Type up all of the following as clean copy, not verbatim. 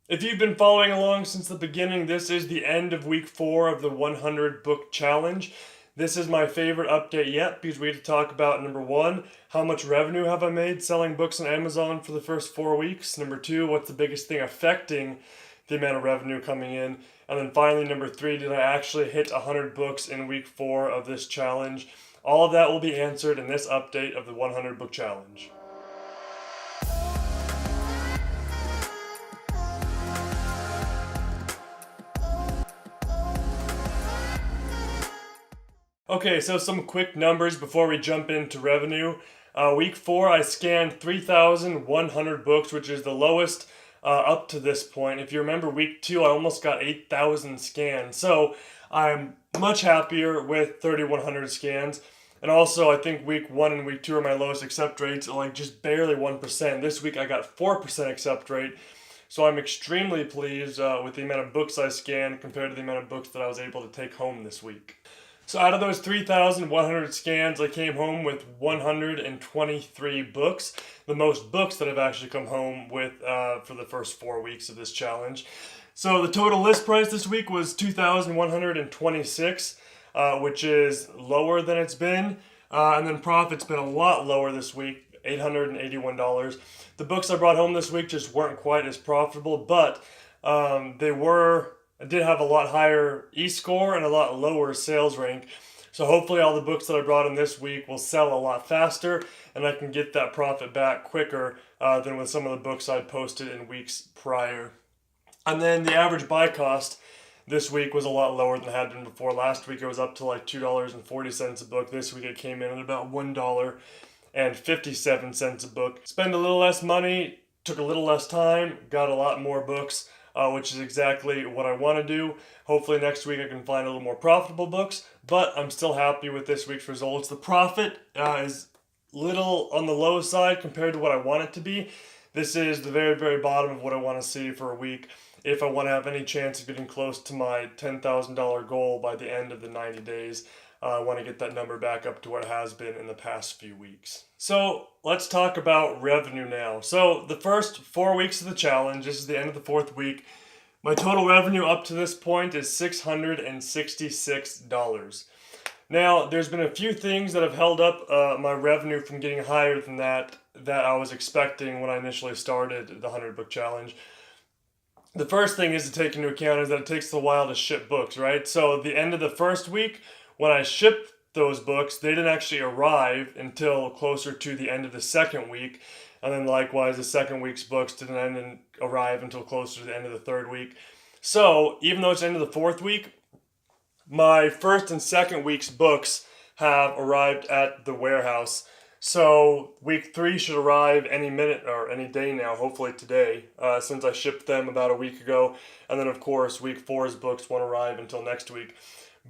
If you've been following along since the beginning, this is the end of week 4 of the 100 book challenge. This is my favorite update yet because we get to talk about number 1, how much revenue have I made selling books on Amazon for the first 4 weeks? Number 2, what's the biggest thing affecting the amount of revenue coming in? And then finally, number 3, did I actually hit 100 books in week 4 of this challenge? All of that will be answered in this update of the 100 book challenge. Okay, so some quick numbers before we jump into revenue. Week 4, I scanned 3,100 books, which is the lowest up to this point. If you remember week 2, I almost got 8,000 scans. So I'm much happier with 3,100 scans. And also, I think week 1 and week 2 are my lowest accept rates, like just barely 1%. This week I got 4% accept rate. So I'm extremely pleased with the amount of books I scanned compared to the amount of books that I was able to take home this week. So out of those 3,100 scans, I came home with 123 books, the most books that I've actually come home with for the first 4 weeks of this challenge. So the total list price this week was $2,126, which is lower than it's been. And then profit's been a lot lower this week, $881. The books I brought home this week just weren't quite as profitable, but I did have a lot higher e-score and a lot lower sales rank. So hopefully all the books that I brought in this week will sell a lot faster and I can get that profit back quicker than with some of the books I posted in weeks prior. And then the average buy cost this week was a lot lower than it had been before. Last week it was up to like $2.40 a book. This week it came in at about $1.57 a book. Spend a little less money, took a little less time, got a lot more books. Which is exactly what I want to do. Hopefully next week I can find a little more profitable books, but I'm still happy with this week's results. The profit is little on the low side compared to what I want it to be. This is the very, very bottom of what I want to see for a week if I want to have any chance of getting close to my $10,000 goal by the end of the 90 days. I want to get that number back up to what it has been in the past few weeks. So let's talk about revenue now. So the first 4 weeks of the challenge, this is the end of the 4th week, my total revenue up to this point is $666. Now, there's been a few things that have held up my revenue from getting higher than that I was expecting when I initially started the 100 book challenge. The first thing is to take into account is that it takes a while to ship books, right? So at the end of the first week, when I shipped those books, they didn't actually arrive until closer to the end of the second week. And then likewise, the second week's books didn't arrive until closer to the end of the third week. So even though it's the end of the 4th week, my first and second week's books have arrived at the warehouse. So week 3 should arrive any minute or any day now, hopefully today, since I shipped them about a week ago. And then of course, week 4's books won't arrive until next week.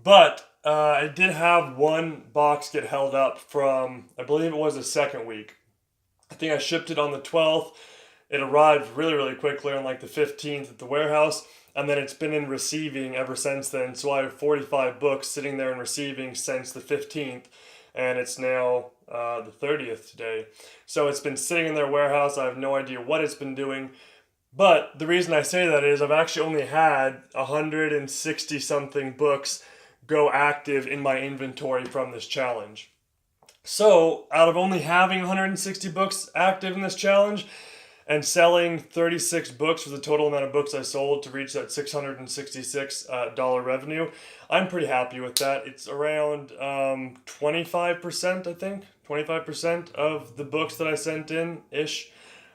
But I did have one box get held up from, I believe it was the second week. I think I shipped it on the 12th. It arrived really, really quickly on like the 15th at the warehouse. And then it's been in receiving ever since then. So I have 45 books sitting there in receiving since the 15th. And it's now the 30th today. So it's been sitting in their warehouse. I have no idea what it's been doing. But the reason I say that is I've actually only had 160 something books go active in my inventory from this challenge. So, out of only having 160 books active in this challenge and selling 36 books for the total amount of books I sold to reach that $666 revenue, I'm pretty happy with that. It's around 25%, I think. 25% of the books that I sent in-ish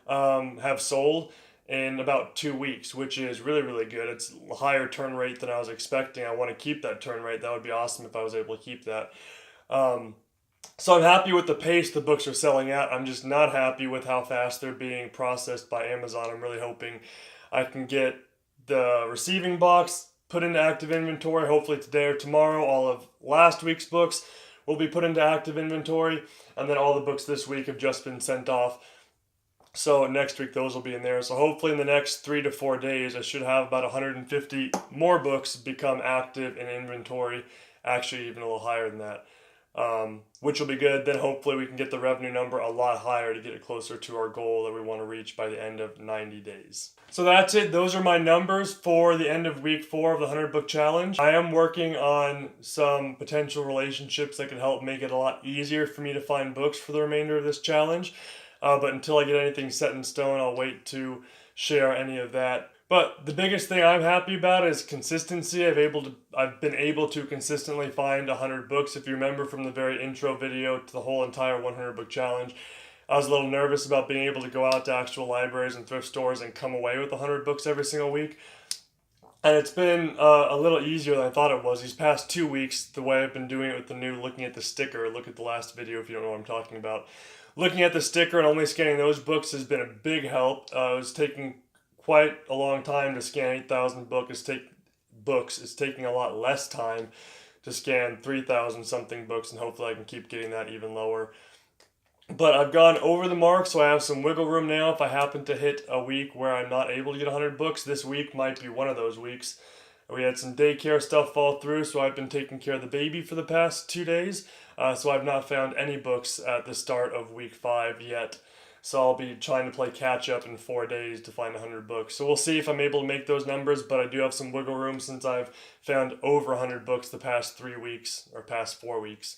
have sold in about 2 weeks, which is really, really good. It's a higher turn rate than I was expecting. I want to keep that turn rate. That would be awesome if I was able to keep that. So I'm happy with the pace the books are selling at. I'm just not happy with how fast they're being processed by Amazon. I'm really hoping I can get the receiving box put into active inventory, hopefully today or tomorrow. All of last week's books will be put into active inventory, and then all the books this week have just been sent off. So next week those will be in there. So hopefully in the next 3 to 4 days I should have about 150 more books become active in inventory. Actually even a little higher than that. which will be good. Then hopefully we can get the revenue number a lot higher to get it closer to our goal that we want to reach by the end of 90 days. So that's it. Those are my numbers for the end of week 4 of the 100 book challenge. I am working on some potential relationships that could help make it a lot easier for me to find books for the remainder of this challenge. But until I get anything set in stone, I'll wait to share any of that. But the biggest thing I'm happy about is consistency. I've been able to consistently find 100 books. If you remember from the very intro video to the whole entire 100 book challenge, I was a little nervous about being able to go out to actual libraries and thrift stores and come away with 100 books every single week. And it's been a little easier than I thought it was. These past 2 weeks, the way I've been doing it with the new looking at the sticker, look at the last video if you don't know what I'm talking about. Looking at the sticker and only scanning those books has been a big help. It was taking quite a long time to scan 8,000 books. It's taking a lot less time to scan 3,000 something books, and hopefully I can keep getting that even lower. But I've gone over the mark, so I have some wiggle room now. If I happen to hit a week where I'm not able to get 100 books, this week might be one of those weeks. We had some daycare stuff fall through, so I've been taking care of the baby for the past 2 days. So I've not found any books at the start of week 5 yet. So I'll be trying to play catch up in 4 days to find 100 books. So we'll see if I'm able to make those numbers, but I do have some wiggle room since I've found over 100 books the past 3 weeks, or past 4 weeks.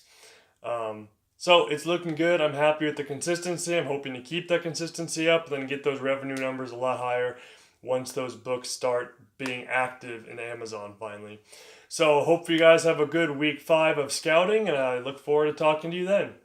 So it's looking good. I'm happy with the consistency. I'm hoping to keep that consistency up, then get those revenue numbers a lot higher once those books start being active in Amazon finally. So hope you guys have a good week 5 of scouting, and I look forward to talking to you then.